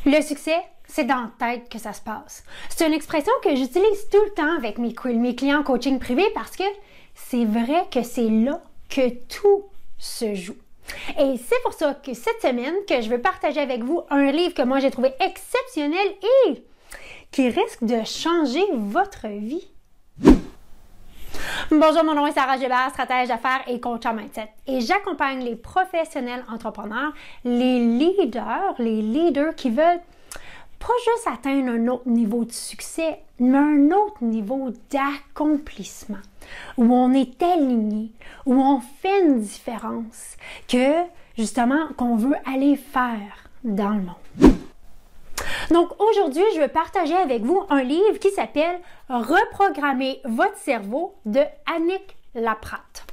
Le succès, c'est dans la tête que ça se passe. C'est une expression que j'utilise tout le temps avec mes clients en coaching privé parce que c'est vrai que c'est là que tout se joue. Et c'est pour ça que cette semaine, que je veux partager avec vous un livre que moi j'ai trouvé exceptionnel et qui risque de changer votre vie. Bonjour, mon nom est Sarah Gébert, stratège d'affaires et coach en mindset. Et j'accompagne les professionnels entrepreneurs, les leaders qui veulent pas juste atteindre un autre niveau de succès, mais un autre niveau d'accomplissement, où on est aligné, où on fait une différence, qu'on veut aller faire dans le monde. Donc aujourd'hui, je veux partager avec vous un livre qui s'appelle « Reprogrammer votre cerveau » de Annick Laprate.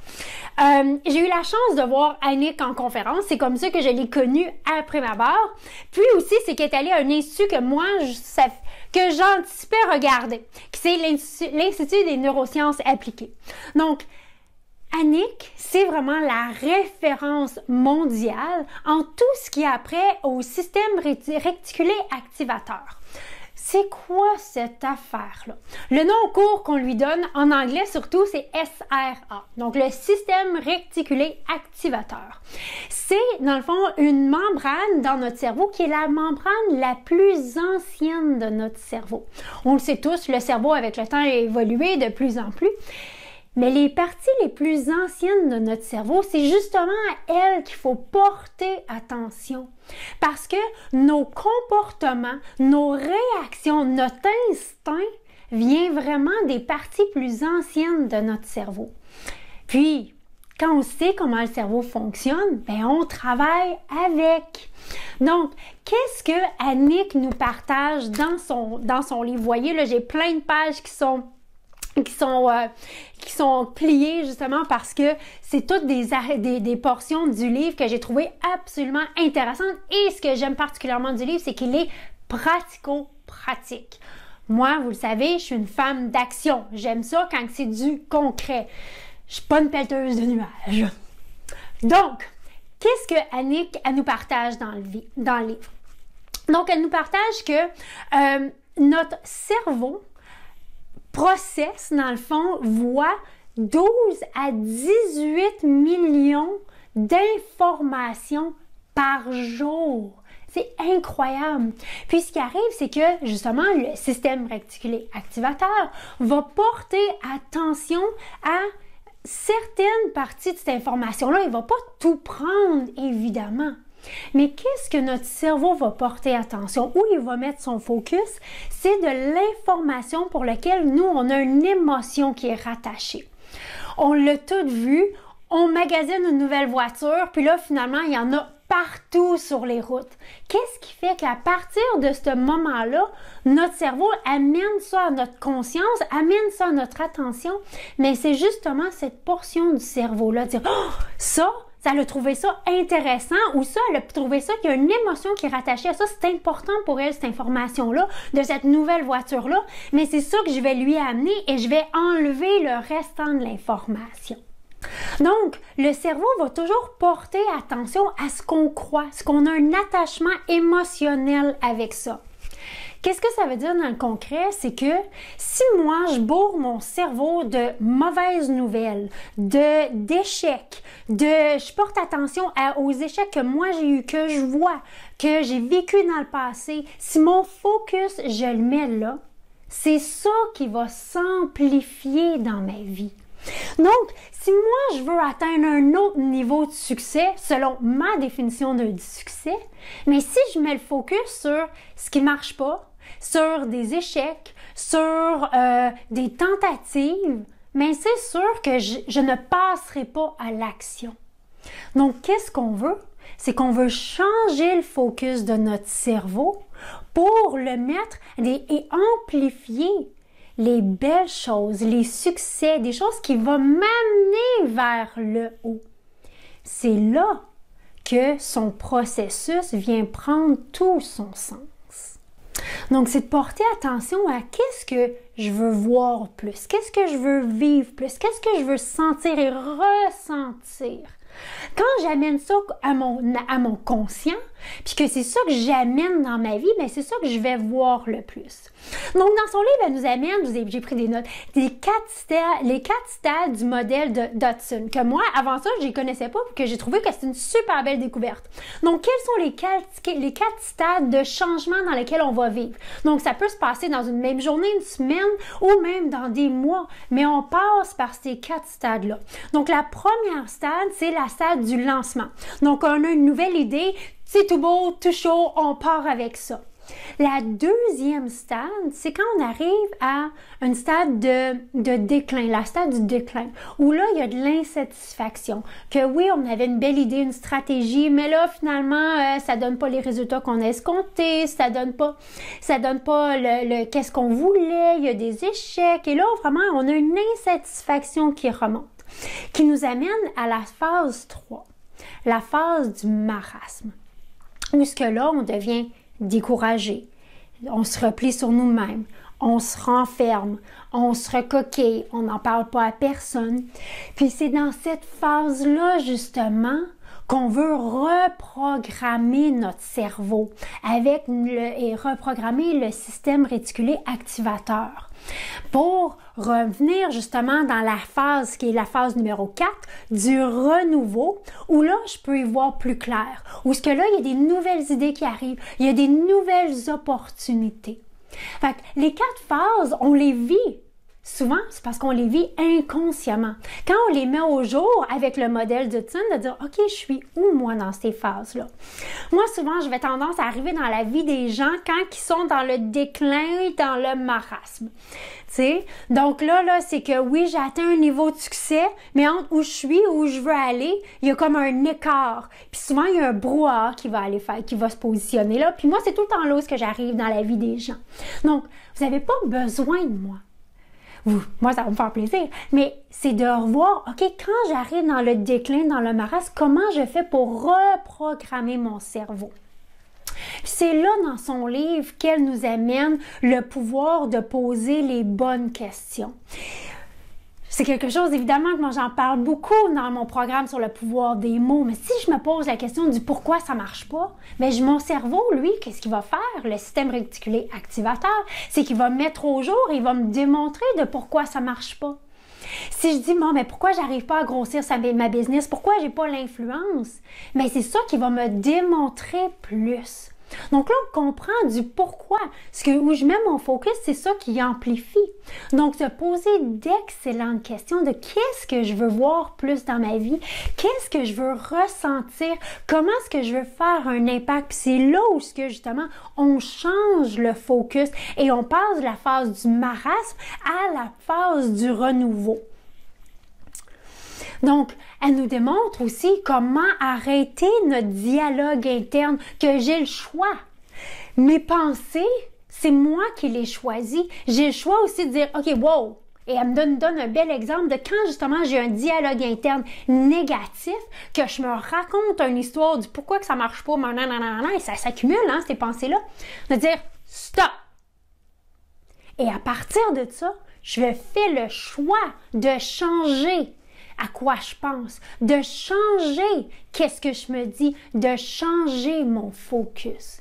J'ai eu la chance de voir Annick en conférence, c'est comme ça que je l'ai connue après ma barre. Puis aussi, c'est qu'elle est allée à un institut que moi, que j'anticipais regarder, qui c'est l'Institut des neurosciences appliquées. Donc, Annick, c'est vraiment la référence mondiale en tout ce qui a trait au système réticulé activateur. C'est quoi cette affaire-là? Le nom court qu'on lui donne, en anglais surtout, c'est SRA, donc le système réticulé activateur. C'est, dans le fond, une membrane dans notre cerveau qui est la membrane la plus ancienne de notre cerveau. On le sait tous, le cerveau, avec le temps, a évolué de plus en plus. Mais les parties les plus anciennes de notre cerveau, c'est justement à elles qu'il faut porter attention. Parce que nos comportements, nos réactions, notre instinct vient vraiment des parties plus anciennes de notre cerveau. Puis, quand on sait comment le cerveau fonctionne, on travaille avec. Donc, qu'est-ce que Annick nous partage dans son livre? Vous voyez, là, j'ai plein de pages qui sont pliées justement parce que c'est toutes des portions du livre que j'ai trouvé absolument intéressantes. Et ce que j'aime particulièrement du livre, c'est qu'il est pratico-pratique. Moi, vous le savez, je suis une femme d'action. J'aime ça quand c'est du concret. Je suis pas une pelleteuse de nuages. Donc, qu'est-ce que Annick nous partage dans le livre? Donc, elle nous partage que notre cerveau dans le fond, voit 12 à 18 millions d'informations par jour. C'est incroyable. Puis ce qui arrive, c'est que justement, le système réticulé activateur va porter attention à certaines parties de cette information-là. Il ne va pas tout prendre, évidemment. Mais qu'est-ce que notre cerveau va porter attention? Où il va mettre son focus? C'est de l'information pour laquelle nous, on a une émotion qui est rattachée. On l'a tout vu, on magasine une nouvelle voiture, puis là, finalement, il y en a partout sur les routes. Qu'est-ce qui fait qu'à partir de ce moment-là, notre cerveau amène ça à notre conscience, amène ça à notre attention, mais c'est justement cette portion du cerveau-là, dire « Oh, ça a trouvé ça intéressant » ou ça, elle a trouvé ça qu'il y a une émotion qui est rattachée à ça. C'est important pour elle, cette information-là, de cette nouvelle voiture-là, mais c'est ça que je vais lui amener et je vais enlever le restant de l'information. Donc, le cerveau va toujours porter attention à ce qu'on croit, ce qu'on a un attachement émotionnel avec ça. Qu'est-ce que ça veut dire dans le concret? C'est que si moi, je bourre mon cerveau de mauvaises nouvelles, d'échecs, je porte attention aux échecs que moi j'ai eus, que je vois, que j'ai vécu dans le passé, si mon focus, je le mets là, c'est ça qui va s'amplifier dans ma vie. Donc, si moi, je veux atteindre un autre niveau de succès, selon ma définition du succès, mais si je mets le focus sur ce qui ne marche pas, sur des échecs, sur des tentatives, mais c'est sûr que je ne passerai pas à l'action. Donc, qu'est-ce qu'on veut? C'est qu'on veut changer le focus de notre cerveau pour le mettre et amplifier les belles choses, les succès, des choses qui vont m'amener vers le haut. C'est là que son processus vient prendre tout son sens. Donc, c'est de porter attention à qu'est-ce que je veux voir plus, qu'est-ce que je veux vivre plus, qu'est-ce que je veux sentir et ressentir. Quand j'amène ça à mon conscient, puis que c'est ça que j'amène dans ma vie, bien, c'est ça que je vais voir le plus. Donc, dans son livre, elle nous amène, j'ai pris des notes, les 4 stades du modèle de Dodson, que moi, avant ça, je les connaissais pas, puis que j'ai trouvé que c'est une super belle découverte. Donc, quels sont les 4 stades de changement dans lesquels on va vivre? Donc, ça peut se passer dans une même journée, une semaine, ou même dans des mois, mais on passe par ces 4 stades-là. Donc, la première stade, c'est la stade du lancement. Donc, on a une nouvelle idée, c'est tout beau, tout chaud, on part avec ça. La deuxième stade, c'est quand on arrive à un stade de déclin, la stade du déclin, où là, il y a de l'insatisfaction. Que oui, on avait une belle idée, une stratégie, mais là, finalement, ça donne pas les résultats qu'on a escomptés, ça donne pas qu'est-ce qu'on voulait, il y a des échecs, et là, vraiment, on a une insatisfaction qui remonte, qui nous amène à la phase 3, la phase du marasme, où ce que là, on devient découragé, on se replie sur nous-mêmes, on se renferme, on se recoquille, on n'en parle pas à personne. Puis c'est dans cette phase-là, justement, qu'on veut reprogrammer notre cerveau et reprogrammer le système réticulé activateur pour revenir justement dans la phase qui est la phase numéro 4 du renouveau, où là, je peux y voir plus clair, où ce que là, il y a des nouvelles idées qui arrivent, il y a des nouvelles opportunités. Fait que les 4 phases, on les vit. Souvent, c'est parce qu'on les vit inconsciemment. Quand on les met au jour avec le modèle d'Hudson, de dire « OK, je suis où, moi, dans ces phases-là? » Moi, souvent, je vais tendance à arriver dans la vie des gens quand ils sont dans le déclin, dans le marasme. T'sais? Donc là, c'est que oui, j'ai atteint un niveau de succès, mais entre où je suis, où je veux aller, il y a comme un écart. Puis souvent, il y a un brouhaha qui va se positionner là. Puis moi, c'est tout le temps là où j'arrive dans la vie des gens. Donc, vous n'avez pas besoin de moi. Moi, ça va me faire plaisir, mais c'est de revoir, OK, quand j'arrive dans le déclin, dans le marasme, comment je fais pour reprogrammer mon cerveau? C'est là, dans son livre, qu'elle nous amène le pouvoir de poser les bonnes questions. C'est quelque chose, évidemment, que moi, j'en parle beaucoup dans mon programme sur le pouvoir des mots. Mais si je me pose la question du pourquoi ça marche pas, bien, mon cerveau, lui, qu'est-ce qu'il va faire? Le système réticulé activateur, c'est qu'il va me mettre au jour et il va me démontrer de pourquoi ça marche pas. Si je dis, mais pourquoi j'arrive pas à grossir ma business? Pourquoi j'ai pas l'influence? Mais c'est ça qui va me démontrer plus. Donc là, on comprend du pourquoi. Où je mets mon focus, c'est ça qui amplifie. Donc, se poser d'excellentes questions de qu'est-ce que je veux voir plus dans ma vie, qu'est-ce que je veux ressentir, comment est-ce que je veux faire un impact. Puis c'est là où, justement, on change le focus et on passe de la phase du marasme à la phase du renouveau. Donc, elle nous démontre aussi comment arrêter notre dialogue interne, que j'ai le choix. Mes pensées, c'est moi qui les choisis. J'ai le choix aussi de dire, OK, wow! Et elle me donne un bel exemple de quand justement j'ai un dialogue interne négatif, que je me raconte une histoire du pourquoi que ça marche pas, et ça s'accumule, ces pensées-là. De dire, stop! Et à partir de ça, je fais le choix de changer à quoi je pense, de changer qu'est-ce que je me dis, de changer mon focus.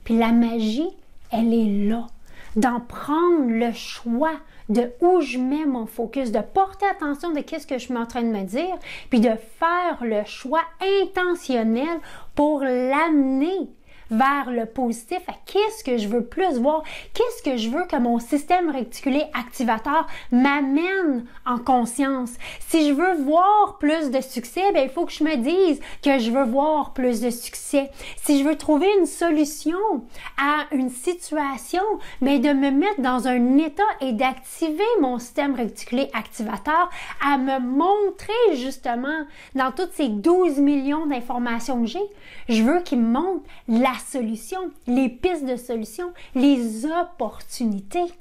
Puis la magie, elle est là, d'en prendre le choix de où je mets mon focus, de porter attention de qu'est-ce que je suis en train de me dire, puis de faire le choix intentionnel pour l'amener vers le positif, à qu'est-ce que je veux plus voir, qu'est-ce que je veux que mon système réticulé activateur m'amène en conscience. Si je veux voir plus de succès, bien, il faut que je me dise que je veux voir plus de succès. Si je veux trouver une solution à une situation, bien, de me mettre dans un état et d'activer mon système réticulé activateur à me montrer justement dans toutes ces 12 millions d'informations que j'ai, je veux qu'il me montre la solution, les pistes de solution, les opportunités.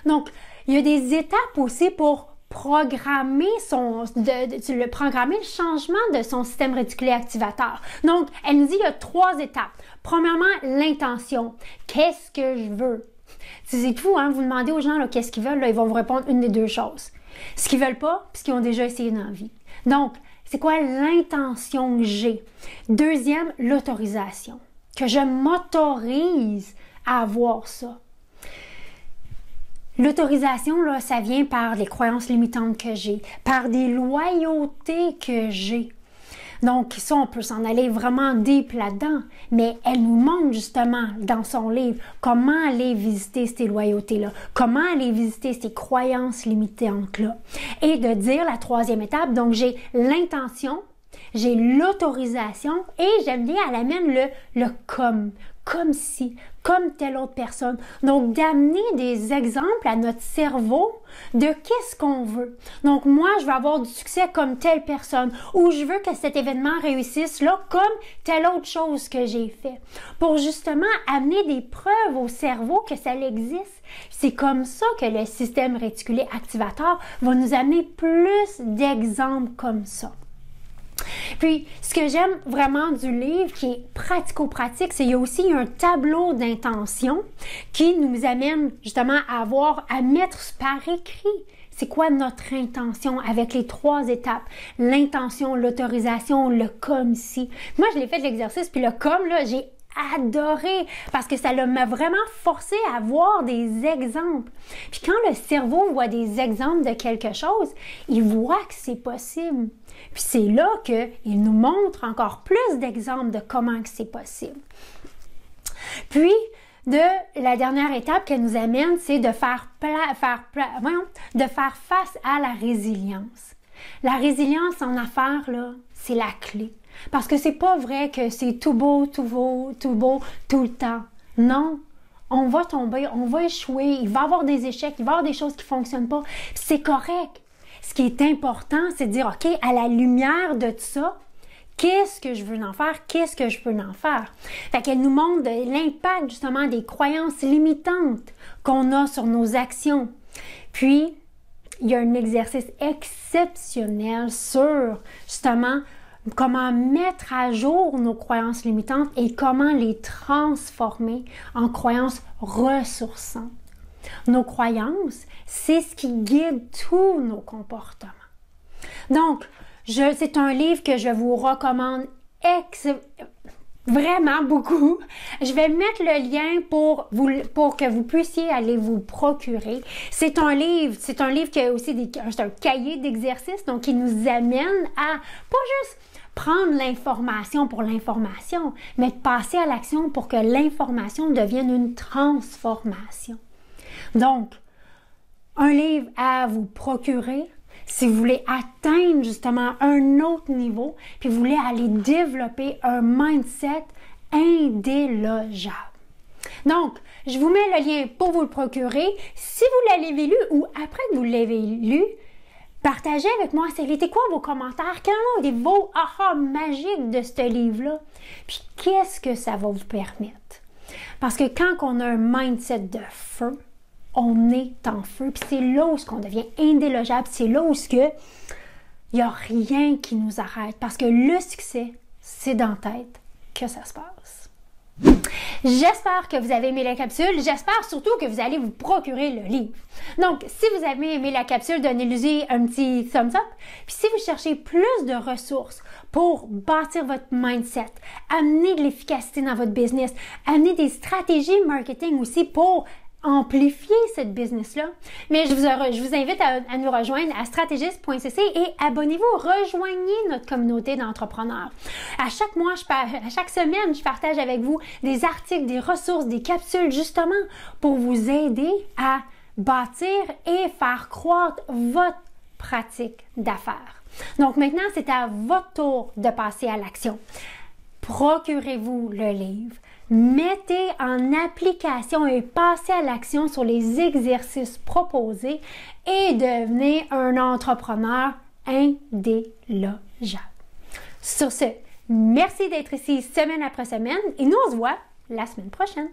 Donc, il y a des étapes aussi pour programmer le changement de son système réticulé activateur. Donc, elle nous dit qu'il y a 3 étapes. Premièrement, l'intention. Qu'est-ce que je veux? C'est fou, vous demandez aux gens qu'est-ce qu'ils veulent, ils vont vous répondre une des 2 choses. Ce qu'ils veulent pas, puis ce qu'ils ont déjà essayé dans la vie. Donc, c'est quoi l'intention que j'ai. Deuxième, l'autorisation. Que je m'autorise à avoir ça. L'autorisation, là, ça vient par les croyances limitantes que j'ai, par des loyautés que j'ai. Donc, ça, on peut s'en aller vraiment deep là-dedans, mais elle nous montre justement dans son livre comment aller visiter ces loyautés-là, comment aller visiter ces croyances limitantes-là. Et de dire la troisième étape, donc j'ai l'intention, j'ai l'autorisation et j'aime bien, elle amène le comme si, comme telle autre personne. Donc, d'amener des exemples à notre cerveau de qu'est-ce qu'on veut. Donc, moi, je veux avoir du succès comme telle personne ou je veux que cet événement réussisse là comme telle autre chose que j'ai fait. Pour justement amener des preuves au cerveau que ça existe. C'est comme ça que le système réticulé activateur va nous amener plus d'exemples comme ça. Puis, ce que j'aime vraiment du livre, qui est pratico-pratique, c'est qu'il y a aussi un tableau d'intention qui nous amène justement à mettre par écrit c'est quoi notre intention avec les 3 étapes. L'intention, l'autorisation, le comme si. Moi, je l'ai fait de l'exercice, puis le comme, là, j'ai adoré parce que ça m'a vraiment forcé à voir des exemples. Puis quand le cerveau voit des exemples de quelque chose, il voit que c'est possible. Puis c'est là qu'il nous montre encore plus d'exemples de comment que c'est possible. Puis, la dernière étape qu'elle nous amène, c'est de faire face à la résilience. La résilience en affaires, là, c'est la clé. Parce que c'est pas vrai que c'est tout beau, tout le temps. Non, on va tomber, on va échouer, il va y avoir des échecs, il va y avoir des choses qui ne fonctionnent pas. C'est correct. Ce qui est important, c'est de dire, OK, à la lumière de tout ça, qu'est-ce que je veux en faire? Qu'est-ce que je peux en faire? Fait qu'elle nous montre l'impact, justement, des croyances limitantes qu'on a sur nos actions. Puis, il y a un exercice exceptionnel sur, justement, comment mettre à jour nos croyances limitantes et comment les transformer en croyances ressourçantes. Nos croyances, c'est ce qui guide tous nos comportements. Donc, c'est un livre que je vous recommande vraiment beaucoup. Je vais mettre le lien pour que vous puissiez aller vous procurer. C'est un livre qui a aussi c'est un cahier d'exercices, donc qui nous amène à pas juste prendre l'information pour l'information, mais de passer à l'action pour que l'information devienne une transformation. Donc, un livre à vous procurer si vous voulez atteindre justement un autre niveau, puis vous voulez aller développer un mindset indélogeable. Donc, je vous mets le lien pour vous le procurer. Si vous l'avez lu ou après que vous l'avez lu, partagez avec moi, c'était quoi vos commentaires? Quels ont été vos aha magiques de ce livre-là? Puis qu'est-ce que ça va vous permettre? Parce que quand on a un mindset de feu, on est en feu. Puis c'est là où on devient indélogeable. C'est là où il n'y a rien qui nous arrête. Parce que le succès, c'est dans la tête que ça se passe. J'espère que vous avez aimé la capsule. J'espère surtout que vous allez vous procurer le livre. Donc, si vous avez aimé la capsule, donnez-lui un petit thumbs up. Puis si vous cherchez plus de ressources pour bâtir votre mindset, amener de l'efficacité dans votre business, amener des stratégies marketing aussi pour amplifier cette business-là. Mais je vous invite à nous rejoindre à stratégiste.cc et abonnez-vous, rejoignez notre communauté d'entrepreneurs. À chaque mois, à chaque semaine, je partage avec vous des articles, des ressources, des capsules justement pour vous aider à bâtir et faire croître votre pratique d'affaires. Donc maintenant, c'est à votre tour de passer à l'action. Procurez-vous le livre. Mettez en application et passez à l'action sur les exercices proposés et devenez un entrepreneur indélogeable. Sur ce, merci d'être ici semaine après semaine et nous on se voit la semaine prochaine.